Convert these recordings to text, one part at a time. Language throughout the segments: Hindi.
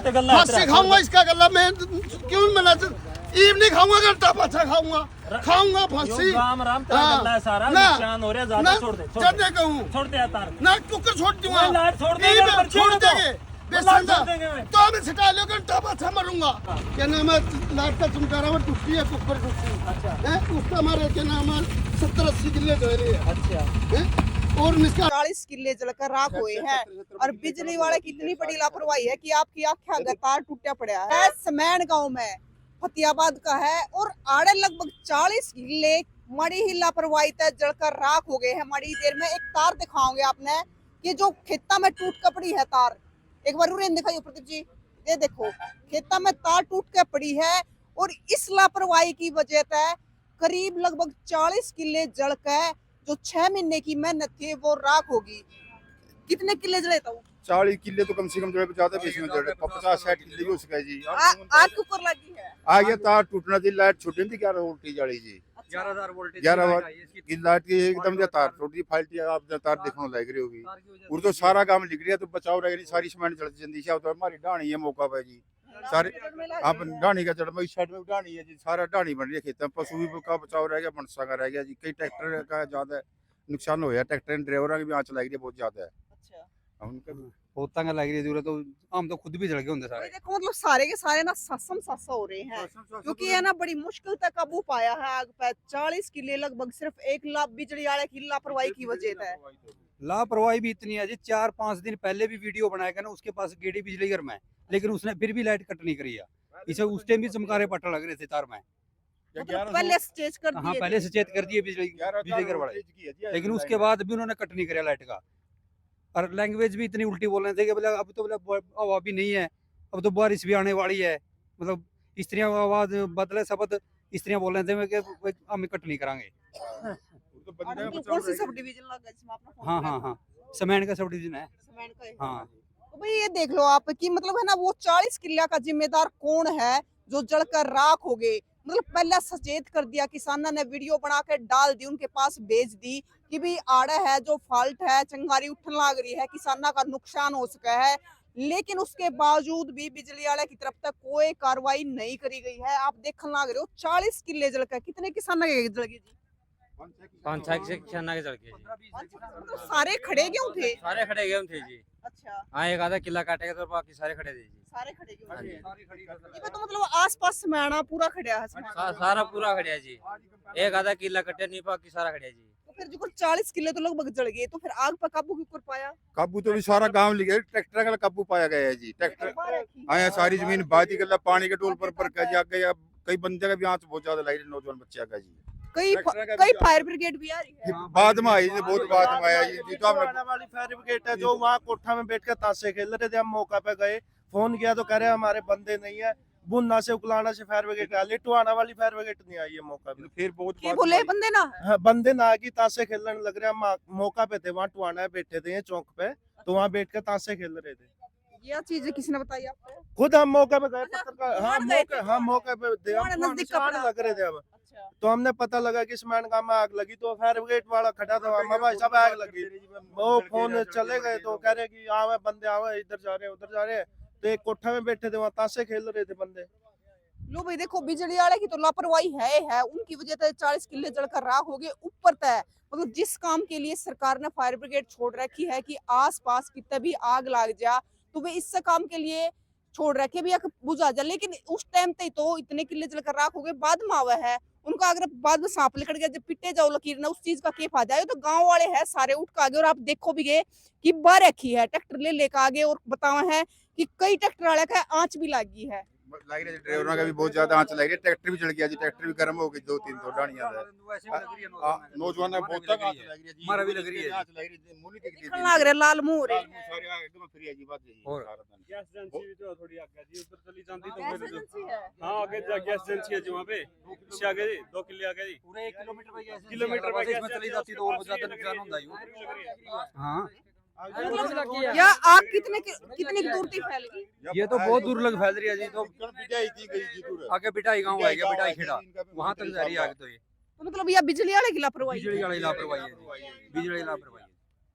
फांसी खाऊंगा इसका गला। मैं क्यों मना इवनिंग खाऊंगा, घंटा पाछा खाऊंगा फांसी। राम राम तेरा है सारा नुकसान हो रहा है, ज्यादा छोड़ दे, चढ़ने कहूँ छोड़ दे तार ना, कुकर छोड़ दूंगा, छोड़ देंगे, छोड़ देंगे तो मैं छिटा लो, घंटा पाछा मरूंगा। क्या नाम है, लाइट का चमकारा में टूटी है, कुकर टूटी है, उसका हमारे क्या नाम है 70-80 किले जो है। अच्छा और 40 किले जलकर राख हुए हैं। और बिजली वाले की इतनी बड़ी लापरवाही है कि आपकी आंखें अगर तार टूटा पड़ा है। समैन गांव में फतियाबाद का है और आड़े लगभग 40 किले मड़ी ही लापरवाही तक जलकर राख हो गए हैं। मड़ी देर में एक तार दिखाओगे आपने कि जो खेता में टूट कर पड़ी है तार, एक बार उरे दिखाइए प्रदीप जी, ये देखो खेता में तार टूट के पड़ी है। और इस लापरवाही की वजह से करीब लगभग 40 किले जल के जो 6 महीने की मेहनत थी वो राख होगी। कितने किले जले था वो? 40 किले तो कम से कम जड़े, ज्यादा बेसी में जड़े 50-60 किले हो सके जी। आग कुकर लगी है, आ गया तार टूटना थी, लाइट छूटी थी 11 वोल्ट जाली जी। 11,000 वोल्टेज 11 की लाइट की एकदम जो तार टूटी फाल्टी, आप तार देखने लग रही होगी। और तो सारा काम लिख रहा तो बचाव रह गई, सारी सीमेंट जल जंदी है। तो हमारी ढाणी है मौका पे जी, सारे आप ढाणी का जड़ में इस साइड में ढाणी है जी, सारा ढाणी बन रही है खेत में। पशु भी का बचाव रह गया, मनसा का रह गया जी। कई ट्रैक्टर का ज्यादा नुकसान होया, ट्रैक्टर ड्राइवर की भी आंच लग रही है बहुत ज्यादा है। होता लग रही है जरूरत, तो हम तो खुद भी जल गए होंगे सारे। देखो मतलब सारे के सारे ना सासम सासा हो रहे हैं क्योंकि है ना बड़ी मुश्किल तक काबू पाया है आग पे। 40 किले लगभग सिर्फ एक बिजली वाले की लापरवाही की वजह है। लापरवाही भी इतनी है जी, 4-5 दिन पहले भी वीडियो बनाया ना, उसके पास गेड़ी बिजली घर में, लेकिन उसने फिर भी लाइट कट नहीं करी है। इसे उस टाइम भी चमकारे पट्टा लग रहे थे तार में। मतलब पहले सचेत कर दिए, हाँ पहले सचेत कर दिए बिजली घर वाले, लेकिन उसके बाद भी उन्होंने कट नहीं कराया लाइट का। और लैंग्वेज भी इतनी उल्टी बोल रहे थे कि बोले अब तो बोले हवा भी नहीं है, अब तो बारिश भी आने वाली है। मतलब स्त्रियां आवाज बदले शब्द स्त्रियां बोल रहे थे कि हम कट नहीं करांगे। कौन सी सब डिवीजन लगा जिसमें आपने? हाँ समैन का सब डिवीजन है। समैन का है। हाँ तो भाई ये देख लो आप कि मतलब है ना वो 40 किले का जिम्मेदार कौन है जो जलकर राख हो गए। मतलब पहले सचेत कर दिया, किसानों ने वीडियो बना के डाल दी, उनके पास भेज दी कि भाई आड़ा है जो फॉल्ट है, चंगारी उठन लग रही है, किसानों का नुकसान हो सका है। लेकिन उसके बावजूद भी बिजली वाले की तरफ तक कोई कार्रवाई नहीं करी गई है। आप देखने लग रहे हो 40 किले जल के, कितने किसानों के जल गए जी? 5-6 किसानों के जल गए जी। मतलब सारे खड़े क्यों थे? सारे खड़े गए थे जी। अच्छा हाँ, एक आधा किला काटेगा तो बाकी सारे खड़े थे जी। सारे खड़े क्यों थे? ये तो मतलब आसपास समाना पूरा खड़ा है। सारा पूरा खड़िया जी, एक आधा किला कटे नहीं, बाकी सारा खड़िया जी। तो फिर जो 40 किले तो लगभग जल गए, तो फिर आग पर काबू क्यों कर पाया? काबू तो भी सारा गांव लिखे, ट्रैक्टर का काबू पाया गया है जी। ट्रैक्टर आया सारी जमीन बाती गला पानी के टोल पर जा गया। कई बंदे का भी आंच बहुत ज्यादा लग रही, नौजवान बच्चे का जी। कई फायर ब्रिगेड भी आ रही है। बाद में आई जी, बहुत बाद में आया जी। तो वाली फायर ब्रिगेड है जो वहाँ कोठा में बैठ कर ताशे खेल रहे थे। हम मौका पे गए, फोन किया तो कह रहे हमारे बंदे नहीं है। बुन्ना से उकलाना से फायर ब्रिगेड आ, लिटवाना वाली फायर ब्रिगेड नहीं आई है मौका पे। फिर बहुत की बोले बंदे ना हाँ, बंदे ना की ताशे खेलने लग रहे। हम मौका पे थे, वहाँ टुआना बैठे थे चौक पे, तो वहाँ बैठ कर ताशे खेल रहे थे। ये चीज किसने बताई आपको? खुद हम मौके पे गए, पत्रकार। हाँ, मौके पे थे, लग रहे थे। अब तो हमने पता लगा कि स्मैन गांव में आग लगी, तो फायर ब्रिगेड वाला खड़ा था वहाँ, भाई सब आग लगी। वो फोन चले गए तो कह रहे कि आवे बंदे, आवे इधर जा रहे उधर जा रहे। तो एक कोठा में बैठे थे, वहाँ ताशे खेल रहे थे बंदे। लो भाई देखो बिजली वाले की तो लापरवाही है, उनकी वजह से 40 किले जलकर राख हो गए। ऊपर तय मतलब जिस काम के लिए सरकार ने फायर ब्रिगेड छोड़ रखी है कि आस पास कितने भी आग लग जा तो वे इस काम के लिए छोड़ रखे भी बुझा जा, लेकिन उस टाइम तक तो इतने किले जलकर राख हो गए। बाद में आवा है उनका, अगर बाद में सांप लिकड़ गया जब पिटे जाओ लकीर ना, उस चीज का क्या फायदा है? तो गांव वाले हैं सारे उठ के आगे। और आप देखो भी गए कि बार रखी है ट्रैक्टर ले लेकर आगे, और बतावा है कि कई ट्रैक्टर वाले का आंच भी लगी है। लग रही है ड्राइवरों का भी बहुत ज्यादा आंच लग रही है। ट्रैक्टर भी जल गया जी, ट्रैक्टर भी गर्म हो गई, 2-3 तो डानियां है। नौजवान है बहुत तक आंच लग रही है जी, हमारा भी लग रही है। आंच लग रही है, मुंह नहीं दिखती लग रहे लाल मुंह रे सारे आग एकदम फ्री है जी। बात यही और सारा दिन गैस एजेंसी भी तो थोड़ी आगे जी, उधर चली जाती तो गैस एजेंसी है। हाँ आगे जा गैस एजेंसी है जी, वहाँ पे इससे आगे जी 2 किले आगे जी, पूरे 1 किलोमीटर पे गैस किलोमीटर पे इसमें चली जाती तो और ज्यादा नुकसान होता है। हाँ मतलब या आग कितनी दूर तक फैल गई? ये तो बहुत दूर लग फैल रही है जी। तो पिटाई की गई जी दूर आगे बिटाई गांव है, बिटाई खेड़ा, वहां तक जा रही है आग। तो ये तो मतलब यह बिजली वाले की लापरवाही बिजली वाली लापरवाही है जी, बिजली वाली लापरवाही है।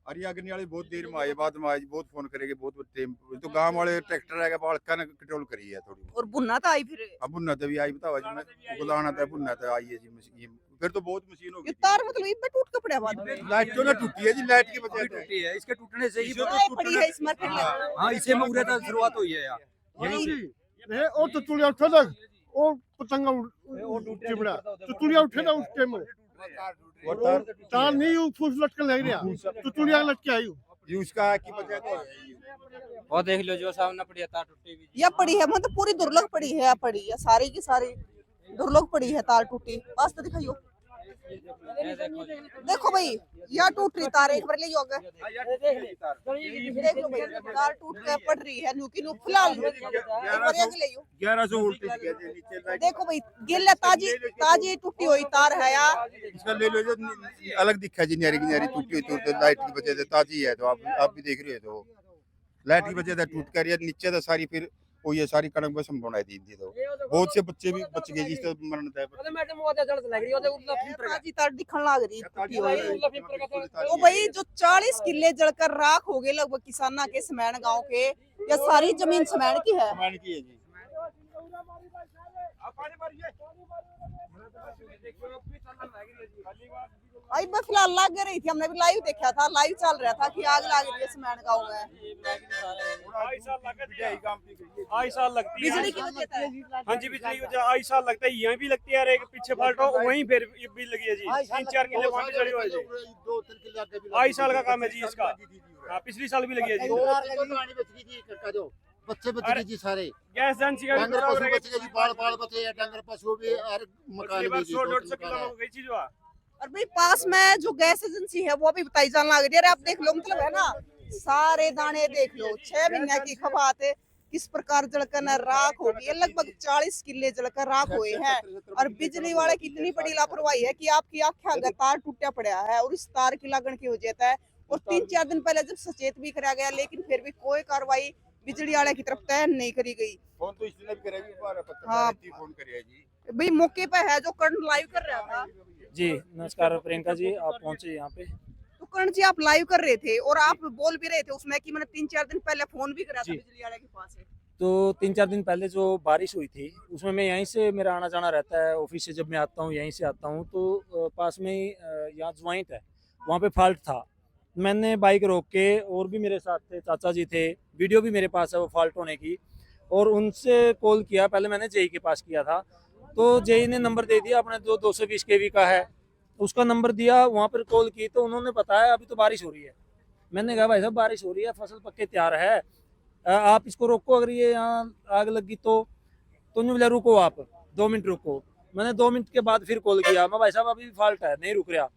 और ये अग्नि वाले बहुत देर में आए, बाद में आए जी, बहुत फोन करेंगे, बहुत टाइम तो गांव वाले ट्रैक्टर है बालका ने कंट्रोल करी है थोड़ी। और बुन्ना तो आई फिर अब बुन्ना तो भी आई, बताओ जी, मैं गुलाना था बुन्ना तो आई है जी मशीन, फिर तो बहुत मशीन हो ये गई। तार मतलब इब्बे टूट के पड़ा बाद में लाइट तो ना टूटी है जी, लाइट की वजह से टूटी है, इसके टूटने से ही बनाई पड़ी है इस मार्केट में। हाँ इसे में उड़े तक शुरुआत हुई है यार। यहीं से ये ओ तो तुलिया उठा था, ओ पतंगा चिबड़ा तो तुलिया उठे था उस टाइम में, तार नहीं वो फूस लटकन लग रहा तो तुलिया लटके आई। जी उसका की वजह तो है ही। और देख लो जो सामने पड़ी है तार टूटी भी। या पड़ी है मतलब पूरी दुर्लभ पड़ी है, पड़ी है सारी की सारी दुर्लभ पड़ी है तार टूटी। बस तो दिखाइयो, देखो भाई या टूट रही तार, एक बार ले जाओगे देख लो भाई, तार टूट के पड़ रही है नुकी नु फिलहाल एक बार ये ले जाओ 1100 वोल्टेज के नीचे लाइट देखो भाई, गिल ताजी ताजी टूटी हुई तार है यार। इसका ले लो जो अलग दिखा जी, न्यारी की न्यारी टूटी हुई तो लाइट की वजह से ताजी है, तो आप भी देख रहे हो, तो लाइट की वजह से टूट कर ये नीचे तो सारी फिर वो ये सारी कणक बस हम बनाई दी थी, तो बहुत से बच्चे भी बच गए जिससे मरण था। ताजी तार दिखन लग रही टूटी हुई। तो भाई जो 40 किले जलकर राख हो गए लगभग किसाना के समैन गांव के, या सारी जमीन समैन की है। मान की है जी। आई मैं फिलहाल लग रही थी, हमने भी लाइव देखा था, लाइव चल रहा था कि आग लग रही है समैन गांव में। आई साल लगती है बिजली की वजह से हाँ जी, बिजली की वजह आई साल लगता है, यहाँ भी लगती है और एक पीछे फाल्ट हो वहीं फिर ये भी लगी है जी, 3-4 किले वहाँ भी चढ़ी हुई है जी। आई साल का काम है जी इसका। हाँ पिछली साल भी लगी है जी। बच्चे बच गए जी सारे, गैस एजेंसी का डंगर पशु बच गए जी, बाल बाल बचे, डंगर पशु भी और मकान भी जी, 100-150 किलो हो गई चीज। और भाई पास में जो गैस एजेंसी है वो भी बताई जाने लग रही है। अरे आप देख लो, मतलब है ना, सारे दाने देख लो, 6 महीने की खबात है किस प्रकार जलकर न राख हो गई है। लगभग 40 किले जलकर राख हुए हैं। और बिजली वाले की इतनी बड़ी लापरवाही है कि आपकी आंखें आगे तार टूटा पड़ा है और इस तार की लगन की वजह है। और 3-4 दिन पहले जब सचेत भी करा गया, लेकिन फिर भी कोई कार्रवाई बिजली वाले की तरफ तय नहीं करी गई। फोन तो इसने भी करेगी, बार हाँ। फोन करिए जी। भाई मौके पे है जो कर्ण लाइव कर रहा था। जी नमस्कार प्रियंका जी, आप पहुंचे यहाँ पे। तो कर्ण जी आप लाइव कर रहे थे और आप बोल भी रहे थे उसमें कि मैंने 3-4 दिन पहले फोन भी करा था जी। बिजली वाले के पास है। तो 3-4 दिन पहले जो बारिश हुई थी उसमें मैं यहीं से मेरा आना जाना रहता है, ऑफिस से जब मैं आता हूँ यहीं से आता हूँ, तो पास में ही यहाँ ज्वाइंट है, वहाँ पे फॉल्ट था। मैंने बाइक रोक के, और भी मेरे साथ थे, चाचा जी थे, वीडियो भी मेरे पास है वो फॉल्ट होने की, और उनसे कॉल किया। पहले मैंने जेई के पास किया था, तो जेई ने नंबर दे दिया अपने, जो 220 kV का है उसका नंबर दिया, वहाँ पर कॉल की तो उन्होंने बताया अभी तो बारिश हो रही है। मैंने कहा भाई साहब बारिश हो रही है, फसल पक्के तैयार है, आप इसको रोको, अगर ये यहाँ आग लगी तो उन्होंने बोला रुको आप 2 मिनट रुको। मैंने 2 मिनट के बाद फिर कॉल किया, मैं भाई साहब अभी फॉल्ट है, नहीं रुक रहा।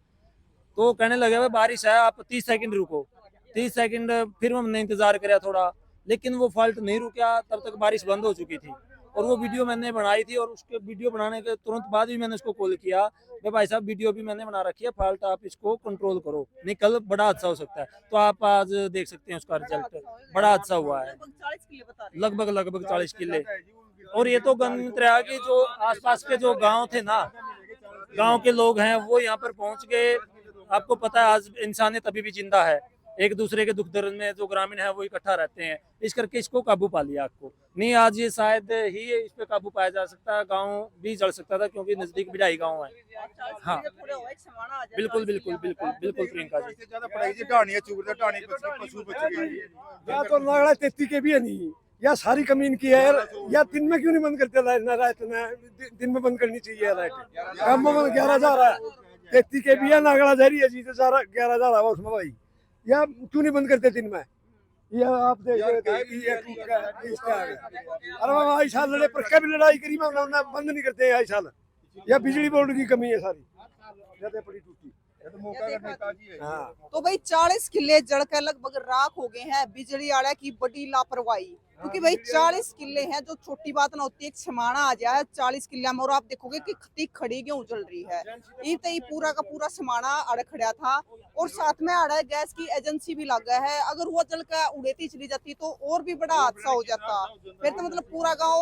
तो कहने लगे भाई बारिश है, आप 30 सेकंड रुको। 30 सेकंड फिर हमने इंतजार किया थोड़ा, लेकिन वो फॉल्ट नहीं रुका, तब तक बारिश बंद हो चुकी थी। और वो वीडियो मैंने बनाई थी, और उसके वीडियो बनाने के तुरंत बाद भी मैंने उसको कॉल किया, भाई साहब वीडियो भी मैंने बना रखी है, फॉल्ट आप इसको कंट्रोल करो, नहीं कल बड़ा हादसा हो सकता है। तो आप आज देख सकते हैं उसका रिजल्ट, बड़ा हादसा हुआ है, लगभग 40 किले। और ये तो गणित रहा कि जो आसपास के जो गांव थे ना, गांव के लोग हैं वो यहाँ पर पहुंच गए। आपको पता है आज इंसानियत अभी भी जिंदा है, एक दूसरे के दुख दर्द में जो ग्रामीण है वो इकट्ठा रहते हैं, इस करके इसको काबू पा लिया। आपको नहीं आज ये शायद ही इस पे काबू पाया जा सकता है, गांव भी जल सकता था क्योंकि नजदीक बिडाई गांव है। हाँ बिल्कुल प्रियंका जी, ज्यादा पड़ेगी जी, ढाणियां चूर ढाणी पशु बच गए। या तो लगड़ा 33 के भी है नहीं, या सारी कमीन की है, या दिन में क्यों नहीं बंद करते लाइट? ना रात में, दिन में बंद करनी चाहिए लाइट। गांव में 11,000 है, 33 के भी है, नागड़ा जा रही है जी, तो सारा 11,000 है उसमें भाई, या क्यों नहीं बंद करते दिन में? ये आप देख रहे थे ये टूट का इसका आ गया। अरे बाबा आई साल लड़े पर कभी लड़ाई करी मैं उन्होंने बंद नहीं करते आई साल, या बिजली बोर्ड की कमी है सारी, ज्यादा पड़ी टूटी। हाँ। तो भाई 40 किले जलकर लगभग राख हो गए हैं, बिजली वाले की बड़ी लापरवाही। क्योंकि भाई 40 किले हैं, जो छोटी बात ना होती है, एक समाना आ जाए 40 किले में, और आप देखोगे कि खती खड़ी गेहूं जल रही है। ये पूरा का पूरा समाना अड़ खड़ा था, और साथ में अड़ा गैस की एजेंसी भी लग गया है। अगर वो जल कर उड़ेती चली जाती तो और भी बड़ा हादसा हो जाता, फिर तो मतलब पूरा गाँव।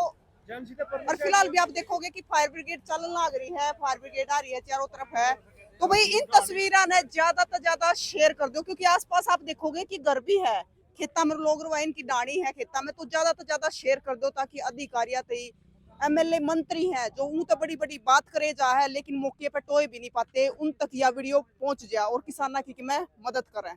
और फिलहाल भी आप देखोगे कि फायर ब्रिगेड चलने लग रही है, फायर ब्रिगेड आ रही है, चारों तरफ है, तो भाई इन तस्वीरों ने ज्यादा शेयर कर दो, क्योंकि आसपास आप देखोगे कि घर भी है, खेता में लोग रवाइन की डाणी है खेता में, तो ज्यादा शेयर कर दो ताकि अधिकारियां एमएलए मंत्री हैं जो उन तो बड़ी बड़ी बात करे जा है लेकिन मौके पे टोए भी नहीं पाते, उन तक यह वीडियो पहुंच जाए और किसाना की मैं मदद करें।